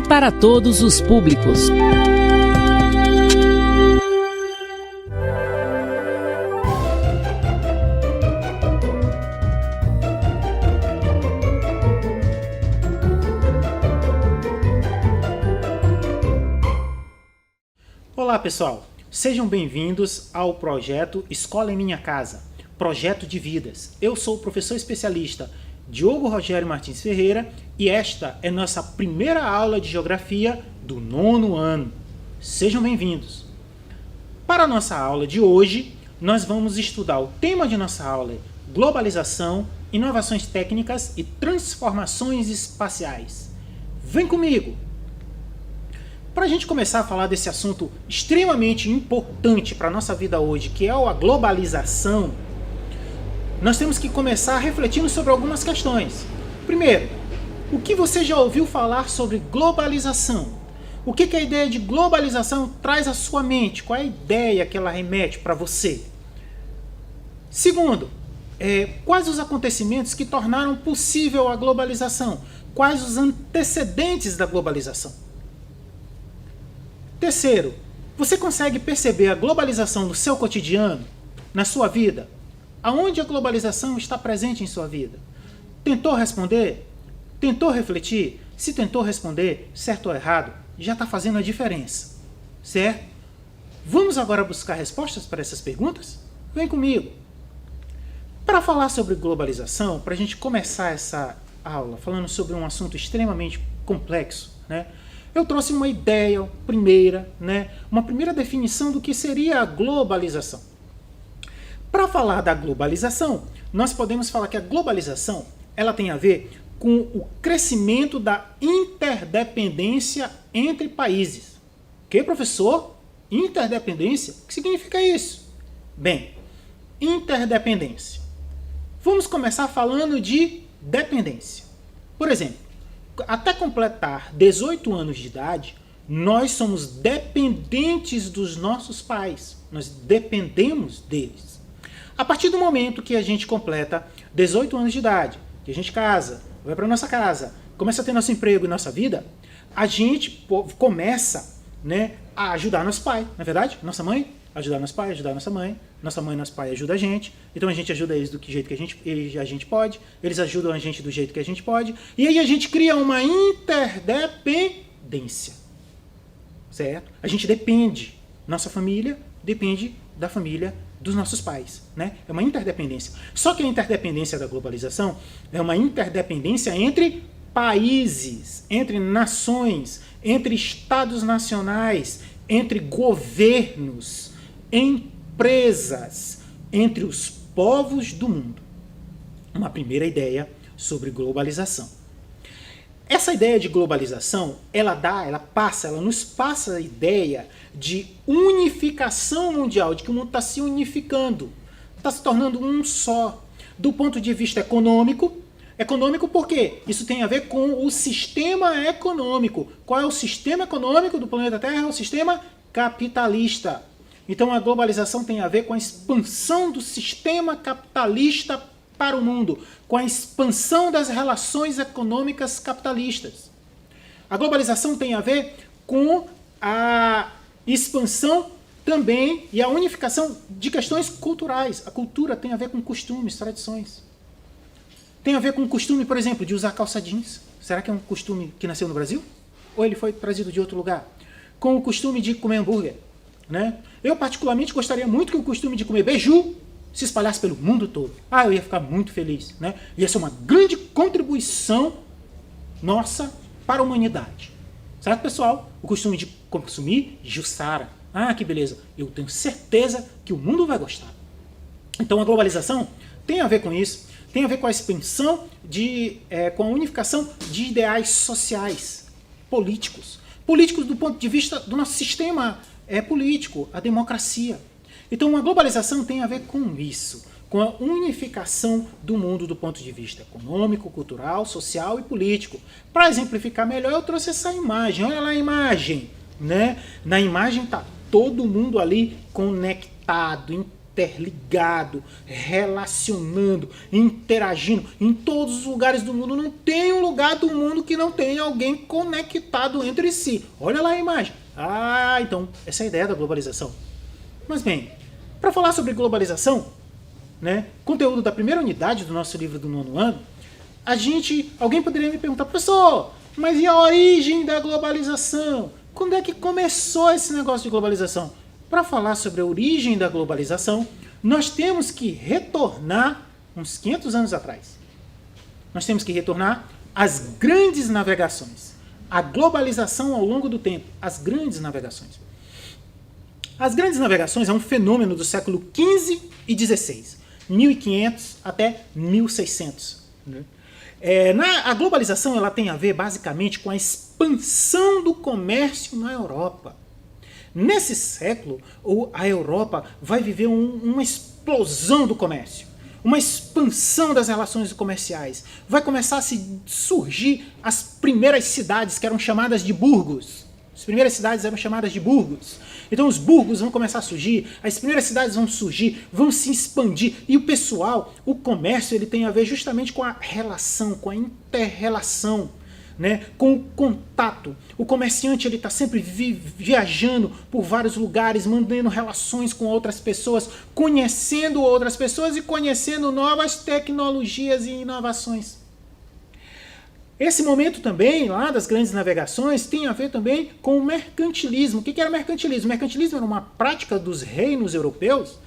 para todos os públicos. Olá pessoal, sejam bem-vindos ao projeto Escola em Minha Casa, projeto de vidas. Eu sou o professor especialista Diogo Rogério Martins Ferreira e esta é nossa primeira aula de Geografia do 9º ano. Sejam bem-vindos. Para a nossa aula de hoje, nós vamos estudar o tema de nossa aula é Globalização, Inovações Técnicas e Transformações Espaciais. Vem comigo! Para a gente começar a falar desse assunto extremamente importante para a nossa vida hoje, que é a globalização, nós temos que começar refletindo sobre algumas questões. Primeiro, o que você já ouviu falar sobre globalização? O que a ideia de globalização traz à sua mente? Qual é a ideia que ela remete para você? Segundo, quais os acontecimentos que tornaram possível a globalização? Quais os antecedentes da globalização? Terceiro, você consegue perceber a globalização no seu cotidiano, na sua vida? Aonde a globalização está presente em sua vida? Tentou responder? Tentou refletir? Se tentou responder, certo ou errado, já está fazendo a diferença, certo? Vamos agora buscar respostas para essas perguntas? Vem comigo! Para falar sobre globalização, para a gente começar essa aula falando sobre um assunto extremamente complexo, né? Eu trouxe uma ideia primeira, uma primeira definição do que seria a globalização. Para falar da globalização, nós podemos falar que a globalização ela tem a ver com o crescimento da interdependência entre países. Ok, professor? Interdependência? O que significa isso? Bem, interdependência. Vamos começar falando de dependência. Por exemplo, até completar 18 anos de idade, nós somos dependentes dos nossos pais. Nós dependemos deles. A partir do momento que a gente completa 18 anos de idade, que a gente casa, vai para nossa casa, começa a ter nosso emprego e nossa vida, a gente começa, a ajudar nosso pai, não é verdade? Nossa mãe, ajudar nosso pai, ajudar nossa mãe, nosso pai ajuda a gente, então a gente ajuda eles do jeito que a gente pode, eles ajudam a gente do jeito que a gente pode, e aí a gente cria uma interdependência, certo? A gente depende, nossa família depende da família dos nossos pais, É uma interdependência. Só que a interdependência da globalização é uma interdependência entre países, entre nações, entre estados nacionais, entre governos, empresas, entre os povos do mundo. Uma primeira ideia sobre globalização. Essa ideia de globalização, ela nos passa a ideia de unificação mundial, de que o mundo está se unificando, está se tornando um só. Do ponto de vista econômico por quê? Isso tem a ver com o sistema econômico. Qual é o sistema econômico do planeta Terra? É o sistema capitalista. Então a globalização tem a ver com a expansão do sistema capitalista para o mundo, com a expansão das relações econômicas capitalistas. A globalização tem a ver com a expansão também e a unificação de questões culturais. A cultura tem a ver com costumes, tradições. Tem a ver com o costume, por exemplo, de usar calça jeans. Será que é um costume que nasceu no Brasil? Ou ele foi trazido de outro lugar? Com o costume de comer hambúrguer. Eu particularmente gostaria muito que o costume de comer beiju se espalhasse pelo mundo todo. Eu ia ficar muito feliz. Ia ser uma grande contribuição nossa para a humanidade. Certo, pessoal? O costume de consumir jussara. Que beleza. Eu tenho certeza que o mundo vai gostar. Então a globalização tem a ver com isso. Tem a ver com a expansão, com a unificação de ideais sociais, políticos. Políticos do ponto de vista do nosso sistema político, a democracia. Então a globalização tem a ver com isso, com a unificação do mundo do ponto de vista econômico, cultural, social e político. Para exemplificar melhor, eu trouxe essa imagem. Olha lá a imagem. Na imagem está todo mundo ali conectado, interligado, relacionando, interagindo em todos os lugares do mundo. Não tem um lugar do mundo que não tenha alguém conectado entre si. Olha lá a imagem. Ah, então, essa é a ideia da globalização. Mas bem, para falar sobre globalização, né, conteúdo da primeira unidade do nosso livro do 9º ano, alguém poderia me perguntar, professor, mas e a origem da globalização? Quando é que começou esse negócio de globalização? Para falar sobre a origem da globalização, nós temos que retornar uns 500 anos atrás. Nós temos que retornar às grandes navegações. A globalização ao longo do tempo, as grandes navegações. As grandes navegações é um fenômeno do século XV e XVI, 1500 até 1600. Né? A globalização ela tem a ver basicamente com a expansão do comércio na Europa. Nesse século, a Europa vai viver uma explosão do comércio, uma expansão das relações comerciais. Vai começar a surgir as primeiras cidades que eram chamadas de burgos. As primeiras cidades eram chamadas de burgos. Então os burgos vão começar a surgir, as primeiras cidades vão surgir, vão se expandir. E o pessoal, o comércio, ele tem a ver justamente com a relação, com a inter-relação, né? Com o contato. O comerciante está sempre viajando por vários lugares, mantendo relações com outras pessoas, conhecendo outras pessoas e conhecendo novas tecnologias e inovações. Esse momento também, lá das grandes navegações, tem a ver também com o mercantilismo. O que era o mercantilismo? O mercantilismo era uma prática dos reis europeus,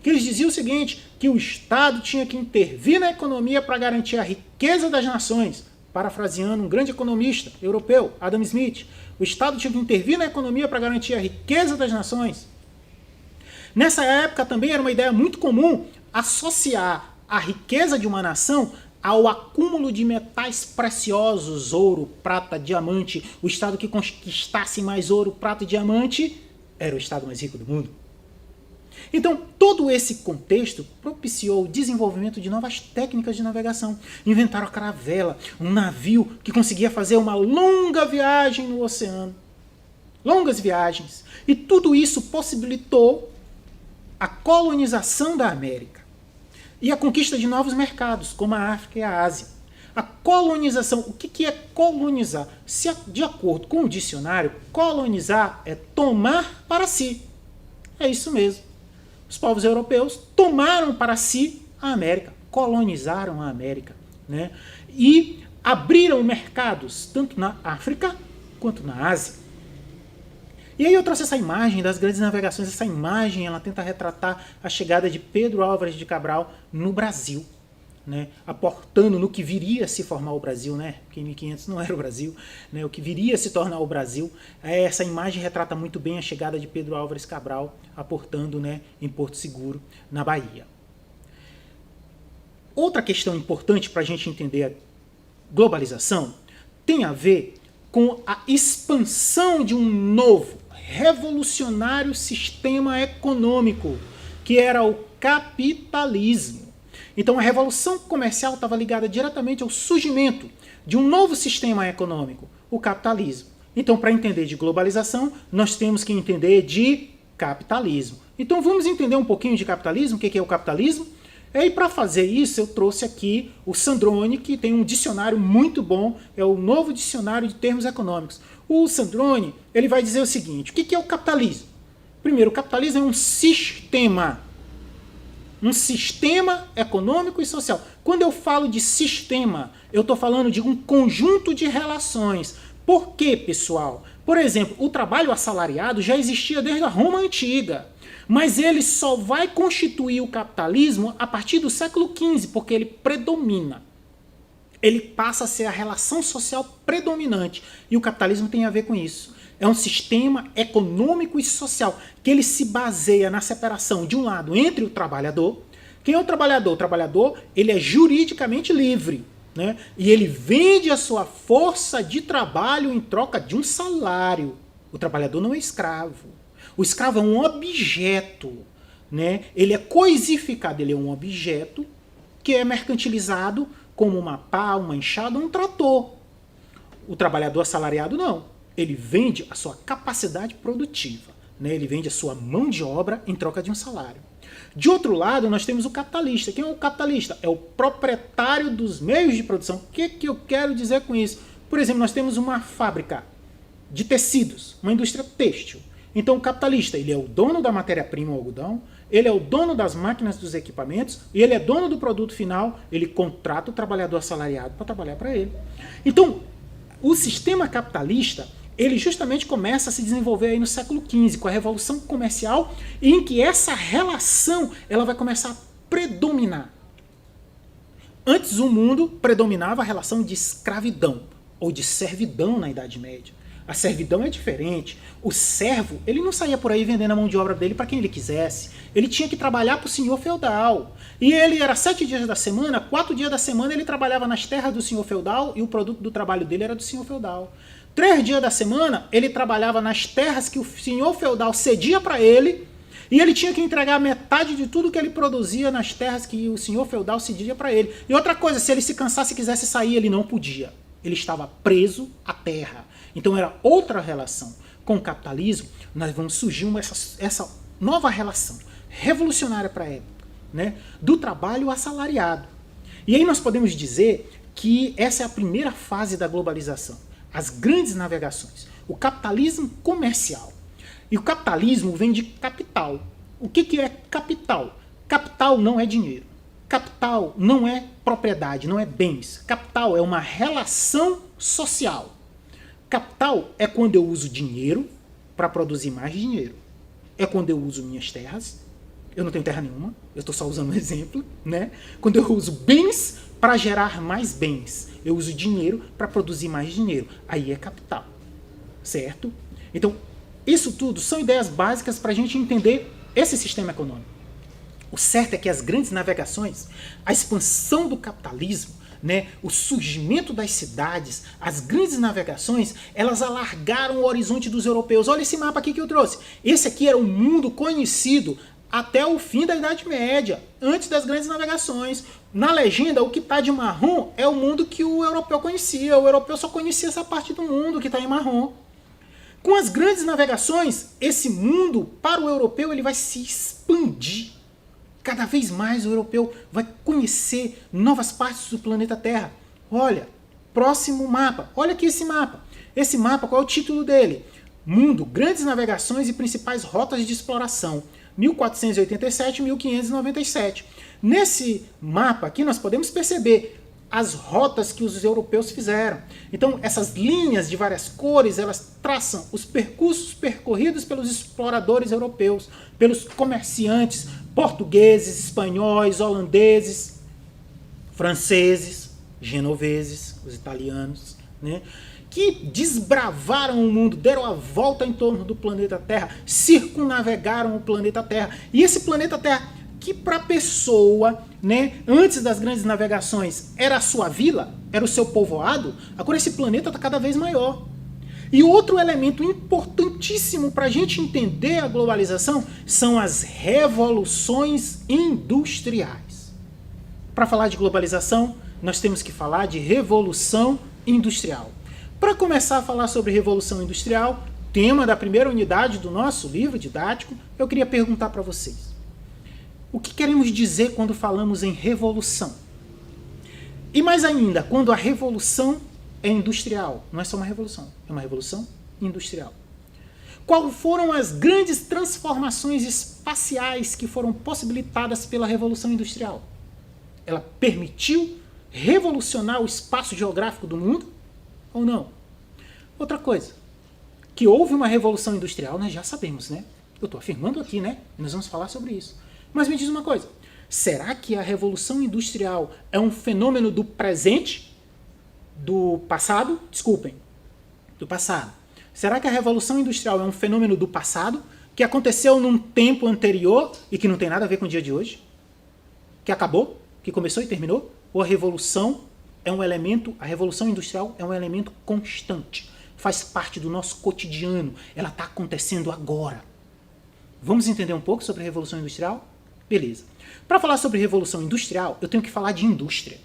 que eles diziam o seguinte, que o Estado tinha que intervir na economia para garantir a riqueza das nações. Parafraseando um grande economista europeu, Adam Smith, o Estado tinha que intervir na economia para garantir a riqueza das nações. Nessa época também era uma ideia muito comum associar a riqueza de uma nação ao acúmulo de metais preciosos, ouro, prata, diamante. O Estado que conquistasse mais ouro, prata e diamante era o Estado mais rico do mundo. Então, todo esse contexto propiciou o desenvolvimento de novas técnicas de navegação. Inventaram a caravela, um navio que conseguia fazer uma longa viagem no oceano. Longas viagens. E tudo isso possibilitou a colonização da América e a conquista de novos mercados, como a África e a Ásia. A colonização, o que é colonizar? De acordo com o dicionário, colonizar é tomar para si. É isso mesmo. Os povos europeus tomaram para si a América, colonizaram a América, né? E abriram mercados tanto na África quanto na Ásia. E aí eu trouxe essa imagem das grandes navegações. Essa imagem ela tenta retratar a chegada de Pedro Álvares de Cabral no Brasil, né? Aportando no que viria a se formar o Brasil, né? Porque em 1500 não era o Brasil, né? O que viria a se tornar o Brasil. Essa imagem retrata muito bem a chegada de Pedro Álvares Cabral aportando, né, em Porto Seguro, na Bahia. Outra questão importante para a gente entender a globalização tem a ver com a expansão de um novo, revolucionário sistema econômico, que era o capitalismo. Então a revolução comercial estava ligada diretamente ao surgimento de um novo sistema econômico, o capitalismo. Então, para entender de globalização, nós temos que entender de capitalismo. Então vamos entender um pouquinho de capitalismo, o que é o capitalismo? E para fazer isso, eu trouxe aqui o Sandrone, que tem um dicionário muito bom, é o Novo Dicionário de Termos Econômicos. O Sandrone, ele vai dizer o seguinte, o que é o capitalismo? Primeiro, o capitalismo é um sistema econômico e social. Quando eu falo de sistema, eu estou falando de um conjunto de relações. Por quê, pessoal? Por exemplo, o trabalho assalariado já existia desde a Roma Antiga. Mas ele só vai constituir o capitalismo a partir do século XV, porque ele predomina. Ele passa a ser a relação social predominante. E o capitalismo tem a ver com isso. É um sistema econômico e social que ele se baseia na separação, de um lado, entre o trabalhador. Quem é o trabalhador? O trabalhador ele é juridicamente livre, né? E ele vende a sua força de trabalho em troca de um salário. O trabalhador não é escravo. O escravo é um objeto, né? Ele é coisificado, ele é um objeto que é mercantilizado como uma pá, uma enxada, um trator. O trabalhador assalariado não. Ele vende a sua capacidade produtiva. né? Ele vende a sua mão de obra em troca de um salário. De outro lado, nós temos o capitalista. Quem é o capitalista? É o proprietário dos meios de produção. O que eu quero dizer com isso? Por exemplo, nós temos uma fábrica de tecidos, uma indústria têxtil. Então, o capitalista, ele é o dono da matéria-prima, o algodão, ele é o dono das máquinas, dos equipamentos, e ele é dono do produto final, ele contrata o trabalhador assalariado para trabalhar para ele. Então, o sistema capitalista, ele justamente começa a se desenvolver aí no século XV, com a Revolução Comercial, em que essa relação ela vai começar a predominar. Antes, o mundo predominava a relação de escravidão, ou de servidão na Idade Média. A servidão é diferente. O servo, ele não saía por aí vendendo a mão de obra dele para quem ele quisesse. Ele tinha que trabalhar para o senhor feudal. E ele era 7 dias da semana, 4 dias da semana ele trabalhava nas terras do senhor feudal e o produto do trabalho dele era do senhor feudal. 3 dias da semana ele trabalhava nas terras que o senhor feudal cedia para ele e ele tinha que entregar metade de tudo que ele produzia nas terras que o senhor feudal cedia para ele. E outra coisa, se ele se cansasse e quisesse sair, ele não podia. Ele estava preso à terra. Então era outra relação. Com o capitalismo, nós vamos surgir essa nova relação, revolucionária para a época, né? Do trabalho assalariado. E aí nós podemos dizer que essa é a primeira fase da globalização. As grandes navegações. O capitalismo comercial. E o capitalismo vem de capital. O que é capital? Capital não é dinheiro. Capital não é propriedade, não é bens. Capital é uma relação social. Capital é quando eu uso dinheiro para produzir mais dinheiro. É quando eu uso minhas terras. Eu não tenho terra nenhuma, eu estou só usando um exemplo, né? Quando eu uso bens para gerar mais bens. Eu uso dinheiro para produzir mais dinheiro. Aí é capital. Certo? Então, isso tudo são ideias básicas para a gente entender esse sistema econômico. O certo é que as grandes navegações, a expansão do capitalismo, né, o surgimento das cidades, as grandes navegações, elas alargaram o horizonte dos europeus. Olha esse mapa aqui que eu trouxe. Esse aqui era o mundo conhecido até o fim da Idade Média, antes das grandes navegações. Na legenda, o que está de marrom é o mundo que o europeu conhecia. O europeu só conhecia essa parte do mundo que está em marrom. Com as grandes navegações, esse mundo, para o europeu, ele vai se expandir. Cada vez mais o europeu vai conhecer novas partes do planeta Terra. Olha, próximo mapa. Olha aqui esse mapa. Esse mapa, qual é o título dele? Mundo, grandes navegações e principais rotas de exploração. 1487 e 1597. Nesse mapa aqui nós podemos perceber as rotas que os europeus fizeram. Então, essas linhas de várias cores, elas traçam os percursos percorridos pelos exploradores europeus, pelos comerciantes portugueses, espanhóis, holandeses, franceses, genoveses, os italianos, né? Que desbravaram o mundo, deram a volta em torno do planeta Terra, circunnavegaram o planeta Terra. E esse planeta Terra, que para a pessoa, né, antes das grandes navegações, era a sua vila, era o seu povoado, agora esse planeta está cada vez maior. E outro elemento importantíssimo para a gente entender a globalização são as revoluções industriais. Para falar de globalização, nós temos que falar de revolução industrial. Para começar a falar sobre revolução industrial, tema da primeira unidade do nosso livro didático, eu queria perguntar para vocês. O que queremos dizer quando falamos em revolução? E mais ainda, quando a revolução é industrial, não é só uma revolução, é uma revolução industrial. Quais foram as grandes transformações espaciais que foram possibilitadas pela revolução industrial? Ela permitiu revolucionar o espaço geográfico do mundo ou não? Outra coisa, que houve uma revolução industrial, nós já sabemos, né? Eu estou afirmando aqui, né? E nós vamos falar sobre isso. Mas me diz uma coisa, será que a revolução industrial é um fenômeno do presente? Do passado? Desculpem, do passado. Será que a revolução industrial é um fenômeno do passado que aconteceu num tempo anterior e que não tem nada a ver com o dia de hoje? Que acabou? Que começou e terminou? Ou a revolução é um elemento, a revolução industrial é um elemento constante, faz parte do nosso cotidiano, ela está acontecendo agora. Vamos entender um pouco sobre a revolução industrial? Beleza. Para falar sobre revolução industrial, eu tenho que falar de indústria,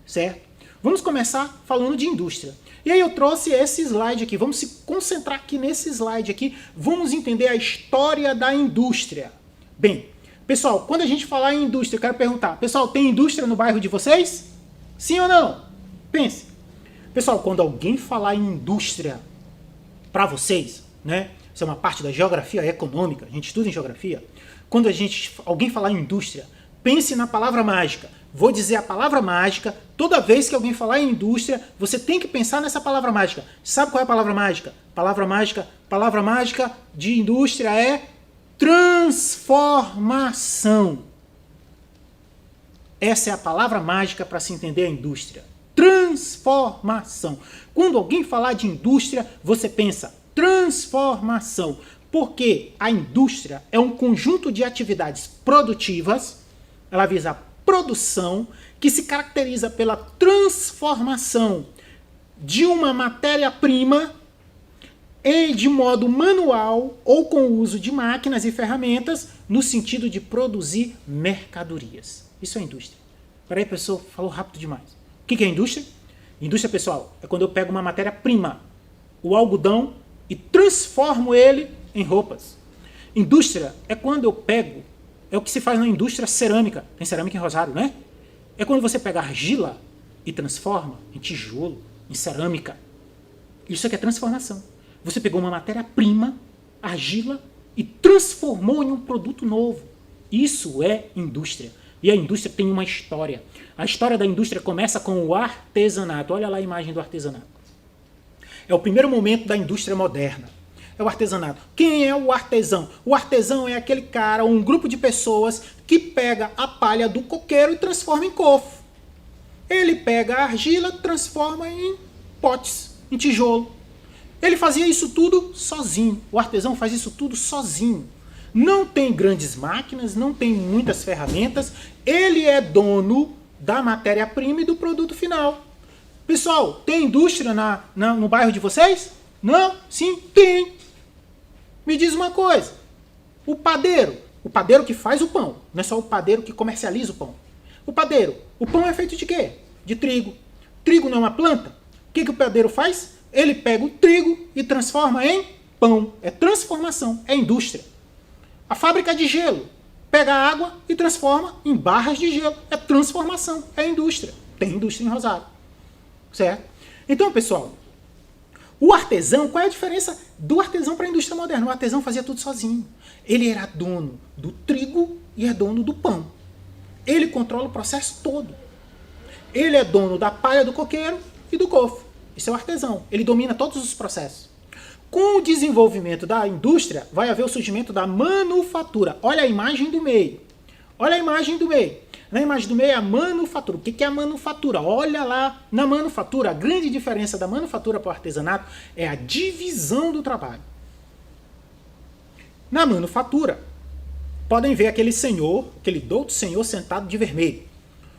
certo? Vamos começar falando de indústria. E aí eu trouxe esse slide aqui, vamos se concentrar aqui nesse slide aqui, vamos entender a história da indústria. Bem, pessoal, quando a gente falar em indústria, eu quero perguntar, pessoal, tem indústria no bairro de vocês? Sim ou não? Pense. Pessoal, quando alguém falar em indústria para vocês, né? Isso é uma parte da geografia econômica, a gente estuda em geografia. Quando alguém falar em indústria, pense na palavra mágica. Vou dizer a palavra mágica, toda vez que alguém falar em indústria, você tem que pensar nessa palavra mágica. Sabe qual é a palavra mágica? Palavra mágica de indústria é transformação. Essa é a palavra mágica para se entender a indústria. Transformação. Quando alguém falar de indústria, você pensa transformação. Porque a indústria é um conjunto de atividades produtivas, ela visa a produção, que se caracteriza pela transformação de uma matéria-prima de modo manual ou com o uso de máquinas e ferramentas no sentido de produzir mercadorias. Isso é indústria. Peraí, pessoal, falou rápido demais. O que é indústria? Indústria, pessoal, é quando eu pego uma matéria-prima, o algodão, e transformo ele em roupas. Indústria é quando eu pego, é o que se faz na indústria cerâmica. Tem cerâmica em Rosário, né? É quando você pega argila e transforma em tijolo, em cerâmica. Isso aqui é transformação. Você pegou uma matéria-prima, argila, e transformou em um produto novo. Isso é indústria. E a indústria tem uma história. A história da indústria começa com o artesanato. Olha lá a imagem do artesanato. É o primeiro momento da indústria moderna. É o artesanato. Quem é o artesão? O artesão é aquele cara, um grupo de pessoas que pega a palha do coqueiro e transforma em cofo. Ele pega a argila e transforma em potes, em tijolo. Ele fazia isso tudo sozinho. O artesão faz isso tudo sozinho. Não tem grandes máquinas, não tem muitas ferramentas. Ele é dono da matéria-prima e do produto final. Pessoal, tem indústria no bairro de vocês? Não? Sim, tem. Me diz uma coisa. O padeiro que faz o pão, não é só o padeiro que comercializa o pão. O padeiro, o pão é feito de quê? De trigo. Trigo não é uma planta? O que o padeiro faz? Ele pega o trigo e transforma em pão. É transformação, é indústria. A fábrica de gelo pega a água e transforma em barras de gelo. É transformação, é indústria. Tem indústria em Rosário. Certo? Então, pessoal, o artesão, qual é a diferença do artesão para a indústria moderna? O artesão fazia tudo sozinho. Ele era dono do trigo e é dono do pão. Ele controla o processo todo. Ele é dono da palha do coqueiro e do cofo. Isso é o artesão. Ele domina todos os processos. Com o desenvolvimento da indústria, vai haver o surgimento da manufatura. Olha a imagem do meio. Olha a imagem do meio. Na imagem do meio é a manufatura. O que é a manufatura? Olha lá na manufatura. A grande diferença da manufatura para o artesanato é a divisão do trabalho. Na manufatura, podem ver aquele senhor, aquele douto senhor sentado de vermelho.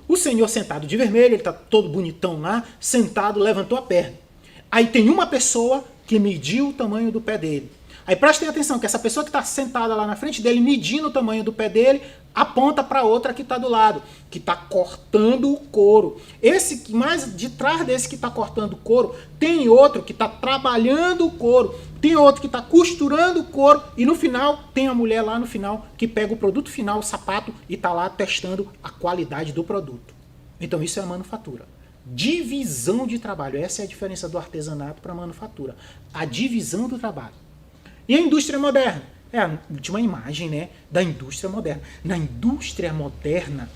O senhor sentado de vermelho, ele está todo bonitão lá, sentado, levantou a perna. Aí tem uma pessoa que mediu o tamanho do pé dele. Aí prestem atenção que essa pessoa que está sentada lá na frente dele, medindo o tamanho do pé dele, aponta para outra que está do lado, que está cortando o couro. Esse que mais de trás desse que está cortando o couro, tem outro que está trabalhando o couro, tem outro que está costurando o couro, e no final tem a mulher lá no final que pega o produto final, o sapato, e está lá testando a qualidade do produto. Então isso é a manufatura. Divisão de trabalho. Essa é a diferença do artesanato para a manufatura. A divisão do trabalho. E a indústria moderna? É a última imagem, né, da indústria moderna. Na indústria moderna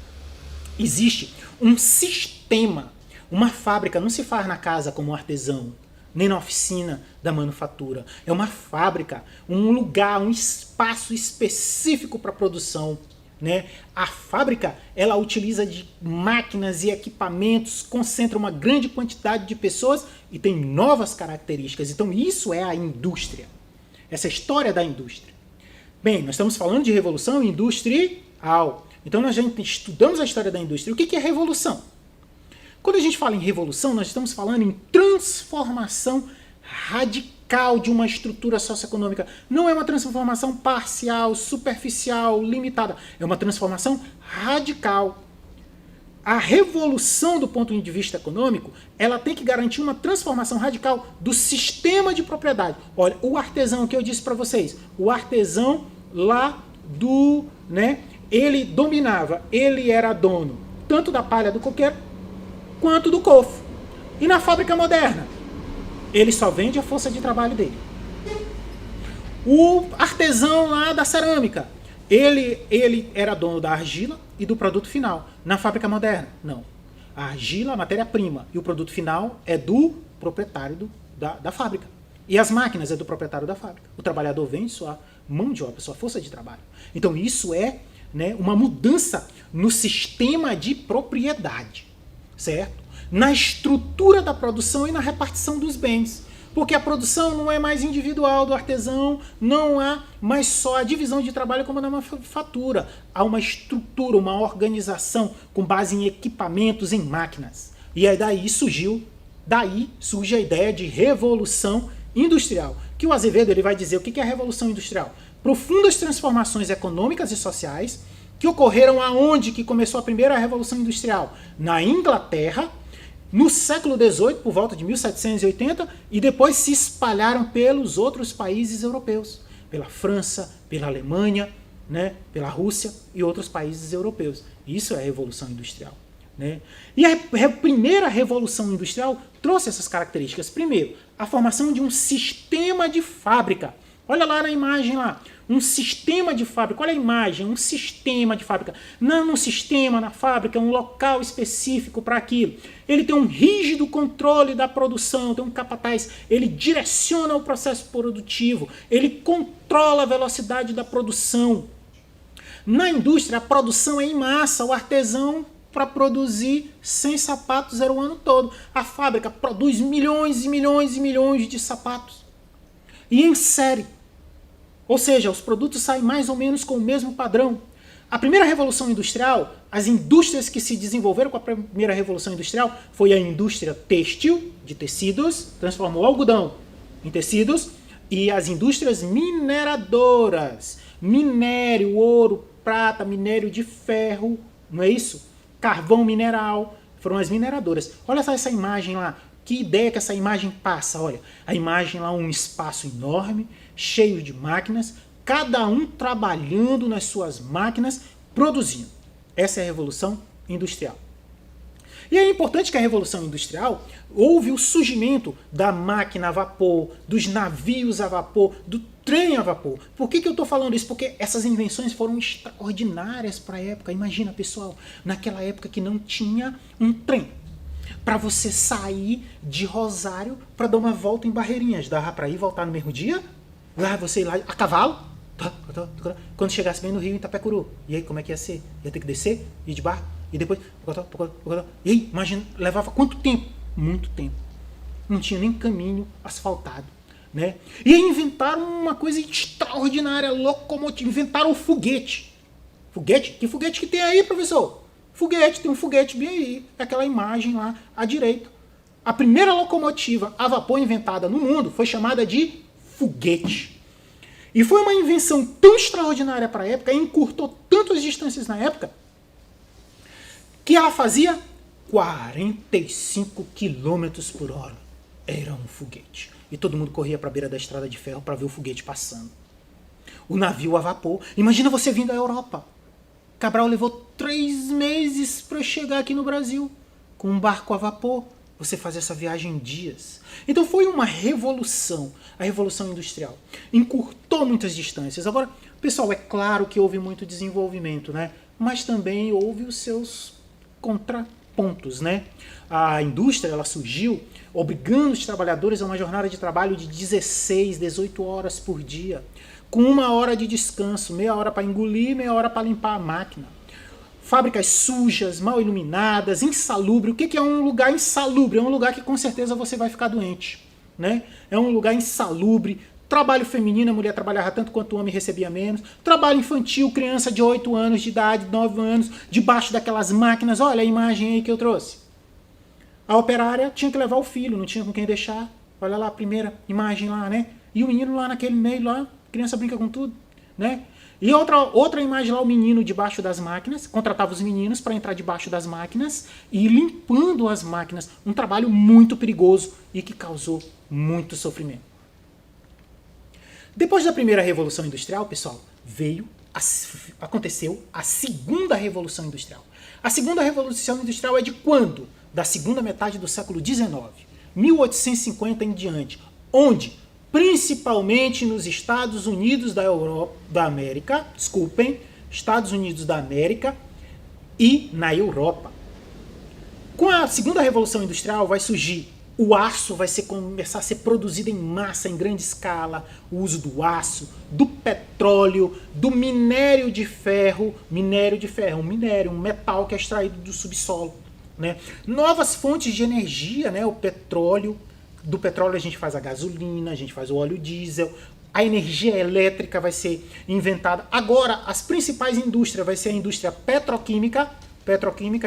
existe um sistema. Uma fábrica não se faz na casa como um artesão, nem na oficina da manufatura. É uma fábrica, um lugar, um espaço específico para produção. Né? A fábrica, ela utiliza de máquinas e equipamentos, concentra uma grande quantidade de pessoas e tem novas características. Então isso é a indústria. Essa é a história da indústria. Bem, nós estamos falando de revolução industrial. Então nós já estudamos a história da indústria. O que é revolução? Quando a gente fala em revolução, nós estamos falando em transformação radical de uma estrutura socioeconômica. Não é uma transformação parcial, superficial, limitada. É uma transformação radical. a revolução do ponto de vista econômico, ela tem que garantir uma transformação radical do sistema de propriedade. Olha, o artesão que eu disse para vocês, o artesão lá do, né, ele dominava, ele era dono tanto da palha do coqueiro quanto do cofo. E na fábrica moderna, ele só vende a força de trabalho dele. O artesão lá da cerâmica, ele era dono da argila e do produto final. Na fábrica moderna, não. A argila, a matéria-prima, e o produto final é do proprietário da fábrica. E as máquinas é do proprietário da fábrica. O trabalhador vende sua mão de obra, sua força de trabalho. Então isso é, né, uma mudança no sistema de propriedade, certo? Na estrutura da produção e na repartição dos bens. Porque a produção não é mais individual do artesão, não há mais só a divisão de trabalho como na manufatura. Há uma estrutura, uma organização com base em equipamentos, em máquinas. E aí daí surge a ideia de revolução industrial. Que o Azevedo ele vai dizer o que é a revolução industrial. Profundas transformações econômicas e sociais que ocorreram aonde que começou a primeira revolução industrial? Na Inglaterra, no século XVIII, por volta de 1780, e depois se espalharam pelos outros países europeus, pela França, pela Alemanha, né, pela Rússia e outros países europeus. Isso é a Revolução Industrial. Né? E a primeira Revolução Industrial trouxe essas características. Primeiro, a formação de um sistema de fábrica. Olha lá na imagem lá. Um sistema de fábrica, olha a imagem, um sistema de fábrica. Não um sistema na fábrica, um local específico para aquilo. Ele tem um rígido controle da produção, tem um capataz, ele direciona o processo produtivo, ele controla a velocidade da produção. Na indústria, a produção é em massa, o artesão para produzir 100 sapatos era o ano todo. A fábrica produz milhões e milhões e milhões de sapatos. E em série. Ou seja, os produtos saem mais ou menos com o mesmo padrão. A primeira revolução industrial, as indústrias que se desenvolveram com a primeira revolução industrial foi a indústria têxtil, de tecidos, transformou o algodão em tecidos, e as indústrias mineradoras, minério, ouro, prata, minério de ferro, não é isso? Carvão mineral, foram as mineradoras. Olha só essa imagem lá, que ideia que essa imagem passa, olha, a imagem lá, um espaço enorme, cheio de máquinas, cada um trabalhando nas suas máquinas, produzindo. Essa é a Revolução Industrial. E é importante que a Revolução Industrial houve o surgimento da máquina a vapor, dos navios a vapor, do trem a vapor. Por que eu estou falando isso? Porque essas invenções foram extraordinárias para a época. Imagina, pessoal, naquela época que não tinha um trem. Para você sair de Rosário para dar uma volta em Barreirinhas. Dava para ir e voltar no mesmo dia? Lá você ir lá a cavalo? Quando chegasse bem no Rio, em Itapecuru. E aí, como é que ia ser? Ia ter que descer, ir de barco, e depois... E aí, imagina, levava quanto tempo? Muito tempo. Não tinha nem caminho asfaltado. Né? E aí inventaram uma coisa extraordinária, locomotiva. Inventaram o foguete. Foguete? Que foguete que tem aí, professor? Foguete, tem um foguete bem aí. Aquela imagem lá à direita. A primeira locomotiva a vapor inventada no mundo foi chamada de foguete. E foi uma invenção tão extraordinária para a época, encurtou tanto as distâncias na época, que ela fazia 45 km por hora. Era um foguete. E todo mundo corria para a beira da estrada de ferro para ver o foguete passando. O navio a vapor. Imagina você vindo da Europa. Cabral levou 3 meses para chegar aqui no Brasil. Com um barco a vapor. Você faz essa viagem em dias. Então foi uma revolução, a Revolução Industrial. Encurtou muitas distâncias. Agora, pessoal, é claro que houve muito desenvolvimento, né? Mas também houve os seus contrapontos, né? A indústria, ela surgiu obrigando os trabalhadores a uma jornada de trabalho de 16, 18 horas por dia, com 1 hora de descanso, meia hora para engolir, meia hora para limpar a máquina. Fábricas sujas, mal iluminadas, insalubre. O que é um lugar insalubre? É um lugar que com certeza você vai ficar doente. Né? É um lugar insalubre. Trabalho feminino, a mulher trabalhava tanto quanto o homem recebia menos. Trabalho infantil, criança de 8 anos de idade, 9 anos, debaixo daquelas máquinas. Olha a imagem aí que eu trouxe. A operária tinha que levar o filho, não tinha com quem deixar. Olha lá a primeira imagem lá, né? E o menino lá naquele meio lá, criança brinca com tudo. né? E outra imagem lá, o menino debaixo das máquinas, contratava os meninos para entrar debaixo das máquinas e ir limpando as máquinas. Um trabalho muito perigoso e que causou muito sofrimento. Depois da primeira Revolução Industrial, pessoal, aconteceu a segunda Revolução Industrial. A segunda Revolução Industrial é de quando? Da segunda metade do século XIX, 1850 em diante, onde principalmente nos Estados Unidos Estados Unidos da América e na Europa. Com a segunda Revolução Industrial vai surgir o aço, começar a ser produzido em massa, em grande escala, o uso do aço, do petróleo, do minério de ferro, um metal que é extraído do subsolo, né? Novas fontes de energia, né? O petróleo. Do petróleo a gente faz a gasolina, a gente faz o óleo diesel, a energia elétrica vai ser inventada. Agora, as principais indústrias vai ser a indústria petroquímica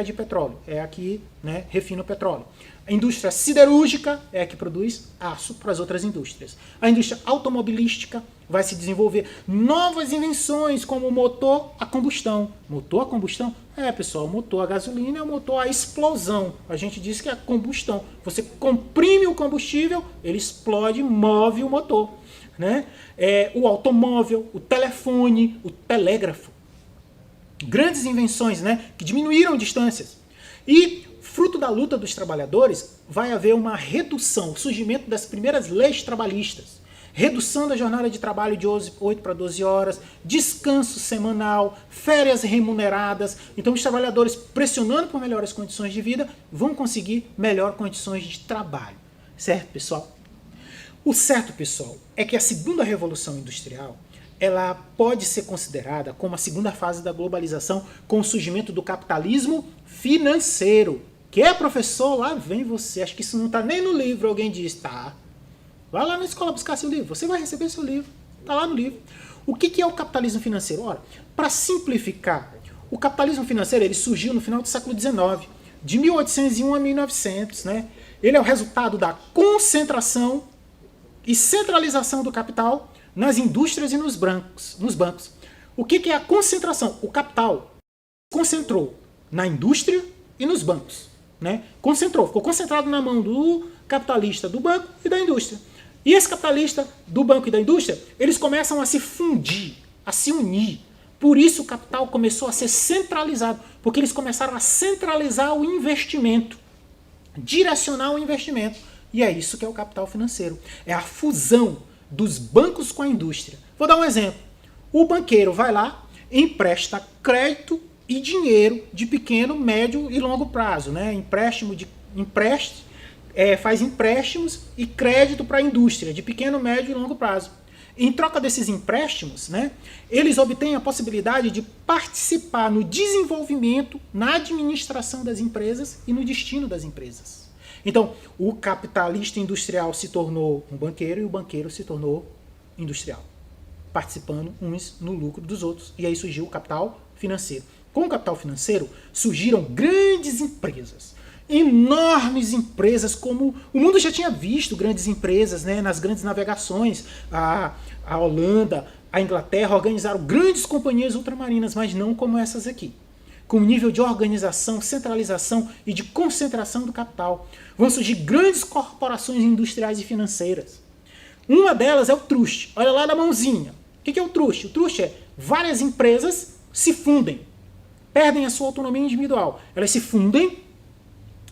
de petróleo, é a que, né, refina o petróleo. A indústria siderúrgica é a que produz aço para as outras indústrias. A indústria automobilística vai se desenvolver novas invenções como o motor a combustão. Motor a combustão? Pessoal, o motor a gasolina é o motor a explosão. A gente diz que é a combustão. Você comprime o combustível, ele explode, move o motor, né? O automóvel, o telefone, o telégrafo. Grandes invenções, né, que diminuíram distâncias. E, fruto da luta dos trabalhadores, vai haver uma redução, o surgimento das primeiras leis trabalhistas. Redução da jornada de trabalho de 8 para 12 horas, descanso semanal, férias remuneradas. Então os trabalhadores, pressionando por melhores condições de vida, vão conseguir melhores condições de trabalho. Certo, pessoal? O certo, pessoal, é que a segunda Revolução Industrial ela pode ser considerada como a segunda fase da globalização com o surgimento do capitalismo financeiro. Que é, professor? Lá vem você. Acho que isso não está nem no livro, alguém diz. Tá. Vai lá na escola buscar seu livro. Você vai receber seu livro. Está lá no livro. O que é o capitalismo financeiro? Ora, para simplificar, o capitalismo financeiro ele surgiu no final do século XIX, de 1801 a 1900. Né? Ele é o resultado da concentração e centralização do capital nas indústrias e nos bancos. O que é a concentração? O capital concentrou na indústria e nos bancos. Né? Ficou concentrado na mão do capitalista do banco e da indústria. E esse capitalista do banco e da indústria, eles começam a se fundir, a se unir. Por isso o capital começou a ser centralizado, porque eles começaram a centralizar o investimento, direcionar o investimento. E é isso que é o capital financeiro. É a fusão dos bancos com a indústria. Vou dar um exemplo. O banqueiro vai lá, empresta crédito e dinheiro de pequeno, médio e longo prazo. Né? Faz empréstimos e crédito para a indústria de pequeno, médio e longo prazo. Em troca desses empréstimos, né, eles obtêm a possibilidade de participar no desenvolvimento, na administração das empresas e no destino das empresas. Então, o capitalista industrial se tornou um banqueiro e o banqueiro se tornou industrial, participando uns no lucro dos outros. E aí surgiu o capital financeiro. Com o capital financeiro surgiram grandes empresas, enormes empresas, como o mundo já tinha visto grandes empresas, né, nas grandes navegações. A Holanda, a Inglaterra organizaram grandes companhias ultramarinas, mas não como essas aqui. Com nível de organização, centralização e de concentração do capital. Vão surgir grandes corporações industriais e financeiras. Uma delas é o truste. Olha lá na mãozinha. O que é o truste? O truste é várias empresas se fundem, perdem a sua autonomia individual. Elas se fundem,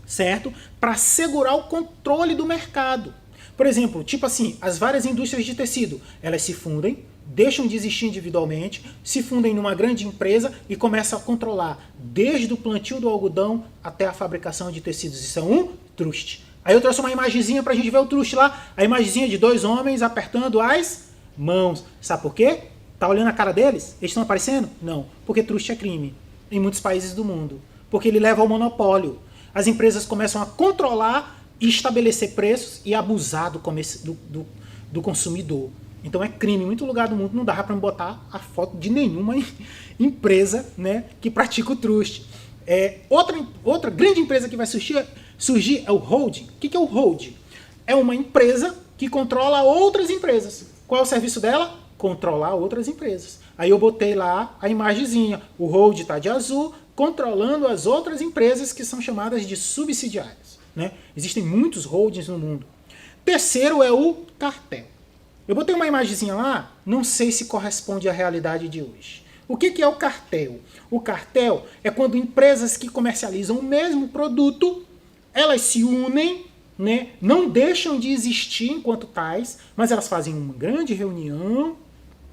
certo? Para assegurar o controle do mercado. Por exemplo, tipo assim, as várias indústrias de tecido, elas se fundem, deixam de existir individualmente, se fundem numa grande empresa e começam a controlar desde o plantio do algodão até a fabricação de tecidos. Isso é um truste. Aí eu trouxe uma imagenzinha pra gente ver o truste lá, a imagenzinha de dois homens apertando as mãos. Sabe por quê? Tá olhando a cara deles? Eles estão aparecendo? Não, porque truste é crime em muitos países do mundo, porque ele leva ao monopólio. As empresas começam a controlar e estabelecer preços e abusar do consumidor. Então é crime. Em muito lugar do mundo não dá para botar a foto de nenhuma empresa, né, que pratica o truste. Outra grande empresa que vai surgir é o holding. O que é o holding? É uma empresa que controla outras empresas. Qual é o serviço dela? controlar outras empresas. Aí eu botei lá a imagenzinha, o hold está de azul, controlando as outras empresas que são chamadas de subsidiárias, né? Existem muitos holdings no mundo. Terceiro é o cartel. Eu botei uma imagenzinha lá, não sei se corresponde à realidade de hoje. O que é o cartel? O cartel é quando empresas que comercializam o mesmo produto, elas se unem, né? Não deixam de existir enquanto tais, mas elas fazem uma grande reunião,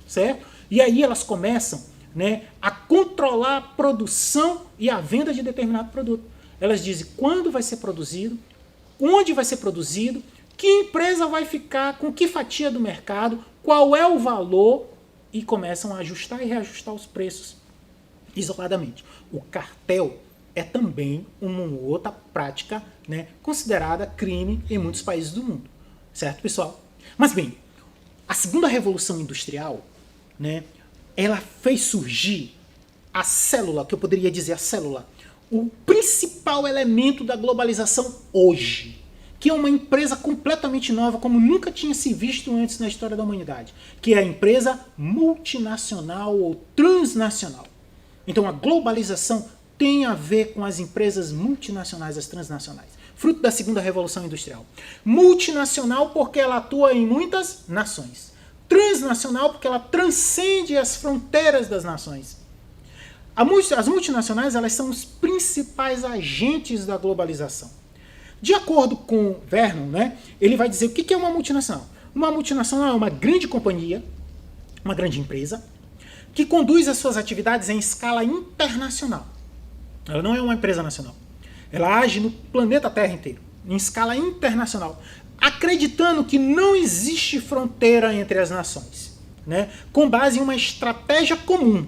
certo? E aí elas começam, né, a controlar a produção e a venda de determinado produto. Elas dizem quando vai ser produzido, onde vai ser produzido, que empresa vai ficar, com que fatia do mercado, qual é o valor, e começam a ajustar e reajustar os preços isoladamente. O cartel é também uma outra prática, né, considerada crime em muitos países do mundo. Certo, pessoal? Mas bem, a segunda revolução industrial, né, ela fez surgir a célula, que eu poderia dizer a célula, o principal elemento da globalização hoje, que é uma empresa completamente nova, como nunca tinha se visto antes na história da humanidade, que é a empresa multinacional ou transnacional. Então a globalização tem a ver com as empresas multinacionais, as transnacionais, fruto da segunda revolução industrial. Multinacional porque ela atua em muitas nações. Transnacional porque ela transcende as fronteiras das nações. As multinacionais, elas são os principais agentes da globalização. De acordo com Vernon, né, ele vai dizer o que é uma multinacional. Uma multinacional é uma grande companhia, uma grande empresa, que conduz as suas atividades em escala internacional. Ela não é uma empresa nacional. Ela age no planeta Terra inteiro, em escala internacional, acreditando que não existe fronteira entre as nações, né, com base em uma estratégia comum,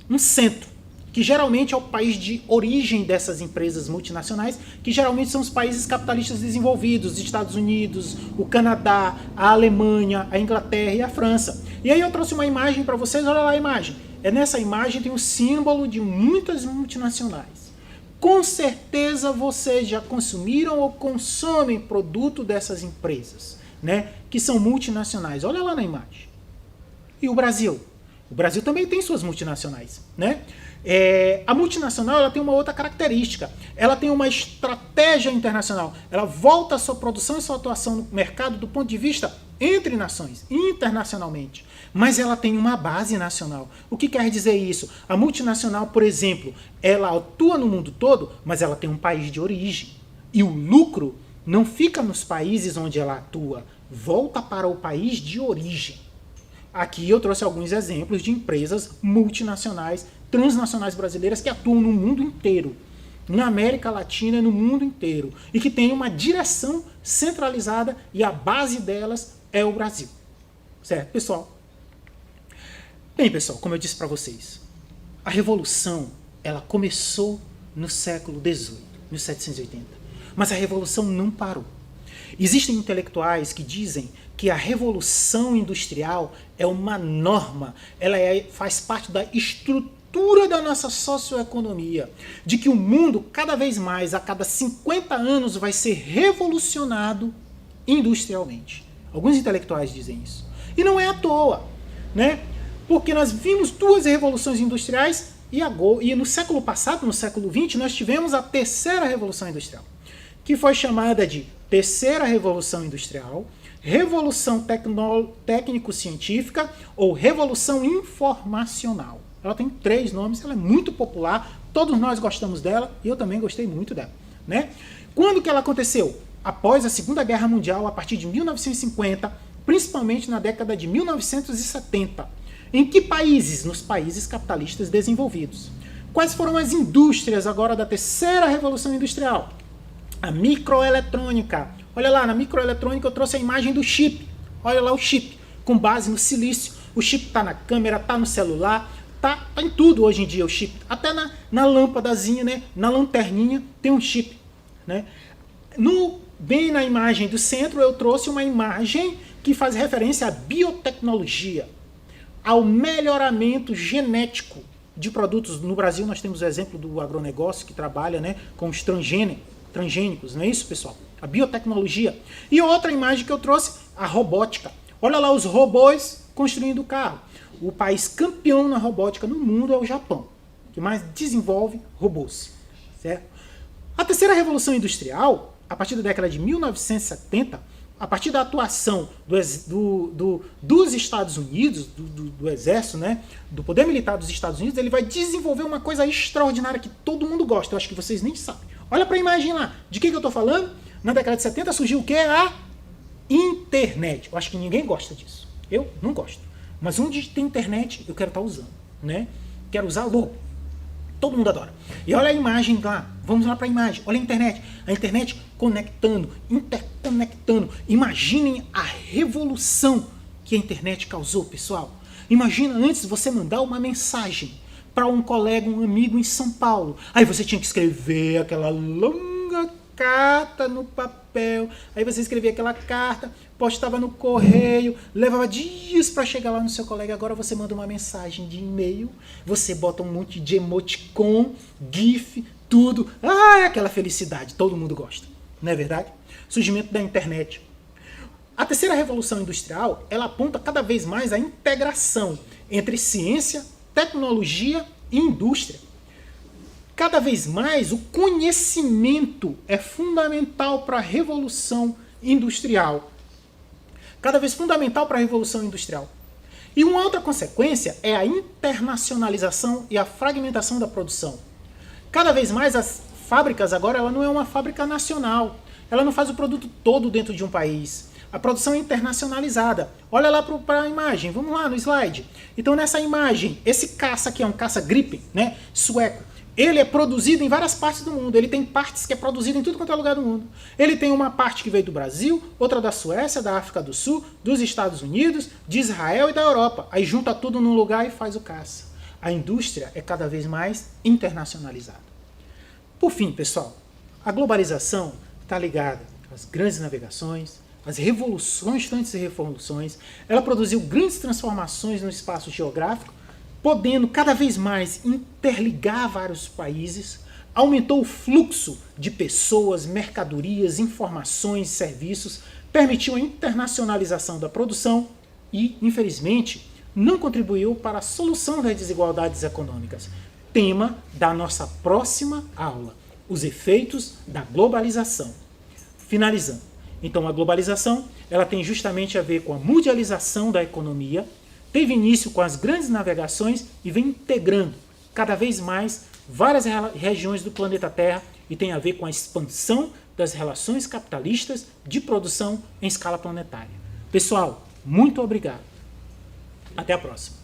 um centro, que geralmente é o país de origem dessas empresas multinacionais, que geralmente são os países capitalistas desenvolvidos, os Estados Unidos, o Canadá, a Alemanha, a Inglaterra e a França. E aí eu trouxe uma imagem para vocês, olha lá a imagem. Nessa imagem tem o símbolo de muitas multinacionais. Com certeza vocês já consumiram ou consomem produto dessas empresas, né, que são multinacionais. Olha lá na imagem. E o Brasil? O Brasil também tem suas multinacionais, né? A multinacional, ela tem uma outra característica. Ela tem uma estratégia internacional. Ela volta a sua produção e sua atuação no mercado do ponto de vista entre nações, internacionalmente. Mas ela tem uma base nacional. O que quer dizer isso? A multinacional, por exemplo, ela atua no mundo todo, mas ela tem um país de origem. E o lucro não fica nos países onde ela atua, volta para o país de origem. Aqui eu trouxe alguns exemplos de empresas multinacionais, transnacionais brasileiras que atuam no mundo inteiro, na América Latina e no mundo inteiro, e que têm uma direção centralizada e a base delas é o Brasil. Certo, pessoal? Bem, pessoal, como eu disse para vocês, a Revolução ela começou no século XVIII, 1780, mas a Revolução não parou. Existem intelectuais que dizem que a Revolução Industrial é uma norma, ela faz parte da estrutura da nossa socioeconomia, de que o mundo, cada vez mais, a cada 50 anos, vai ser revolucionado industrialmente. Alguns intelectuais dizem isso. E não é à toa, né? Porque nós vimos duas revoluções industriais e no século passado, no século XX, nós tivemos a terceira revolução industrial, que foi chamada de terceira revolução industrial, revolução técnico-científica ou revolução informacional. Ela tem 3 nomes, ela é muito popular, todos nós gostamos dela e eu também gostei muito dela, né? Quando que ela aconteceu? Após a Segunda Guerra Mundial, a partir de 1950, principalmente na década de 1970. Em que países? Nos países capitalistas desenvolvidos. Quais foram as indústrias agora da terceira revolução industrial? A microeletrônica. Olha lá, na microeletrônica eu trouxe a imagem do chip. Olha lá o chip, com base no silício. O chip está na câmera, está no celular, tá em tudo hoje em dia o chip. Até na lâmpadazinha, né? Na lanterninha tem um chip, né? Bem na imagem do centro eu trouxe uma imagem que faz referência à biotecnologia, ao melhoramento genético de produtos. No Brasil nós temos o exemplo do agronegócio que trabalha, né, com os transgênicos, não é isso, pessoal? A biotecnologia. E outra imagem que eu trouxe, a robótica. Olha lá os robôs construindo o carro. O país campeão na robótica no mundo é o Japão, que mais desenvolve robôs. Certo? A terceira revolução industrial, a partir da década de 1970, a partir da atuação dos Estados Unidos, do exército, né, do poder militar dos Estados Unidos, ele vai desenvolver uma coisa extraordinária que todo mundo gosta. Eu acho que vocês nem sabem. Olha para a imagem lá. De que eu estou falando? Na década de 70 surgiu o que? A internet. Eu acho que ninguém gosta disso. Eu não gosto. Mas onde tem internet, eu quero estar usando. Né? Quero usar logo. Todo mundo adora. E olha a imagem lá. Vamos lá para a imagem. Olha a internet. A internet conectando, interconectando. Imaginem a revolução que a internet causou, pessoal. Imagina antes você mandar uma mensagem para um colega, um amigo em São Paulo. Aí você tinha que escrever aquela longa carta no papel. Aí você escrevia aquela carta, postava no correio, levava dias para chegar lá no seu colega. Agora você manda uma mensagem de e-mail, você bota um monte de emoticon, gif, tudo. Ah, aquela felicidade, todo mundo gosta. Não é verdade? Surgimento da internet. A terceira revolução industrial, ela aponta cada vez mais a integração entre ciência, tecnologia e indústria. Cada vez mais o conhecimento é fundamental para a revolução industrial. Cada vez fundamental para a revolução industrial. E uma outra consequência é a internacionalização e a fragmentação da produção. Cada vez mais as fábricas agora, ela não é uma fábrica nacional. Ela não faz o produto todo dentro de um país. A produção é internacionalizada. Olha lá para a imagem, vamos lá no slide. Então nessa imagem, esse caça aqui é um caça Gripen, né, sueco. Ele é produzido em várias partes do mundo. Ele tem partes que é produzido em tudo quanto é lugar do mundo. Ele tem uma parte que veio do Brasil, outra da Suécia, da África do Sul, dos Estados Unidos, de Israel e da Europa. Aí junta tudo num lugar e faz o caça. A indústria é cada vez mais internacionalizada. Por fim, pessoal, a globalização está ligada às grandes navegações, as revoluções, constantes revoluções. Ela produziu grandes transformações no espaço geográfico, podendo cada vez mais interligar vários países, aumentou o fluxo de pessoas, mercadorias, informações, serviços, permitiu a internacionalização da produção e, infelizmente, não contribuiu para a solução das desigualdades econômicas. Tema da nossa próxima aula, os efeitos da globalização. Finalizando. Então, a globalização ela tem justamente a ver com a mundialização da economia, teve início com as grandes navegações e vem integrando cada vez mais várias regiões do planeta Terra e tem a ver com a expansão das relações capitalistas de produção em escala planetária. Pessoal, muito obrigado. Até a próxima.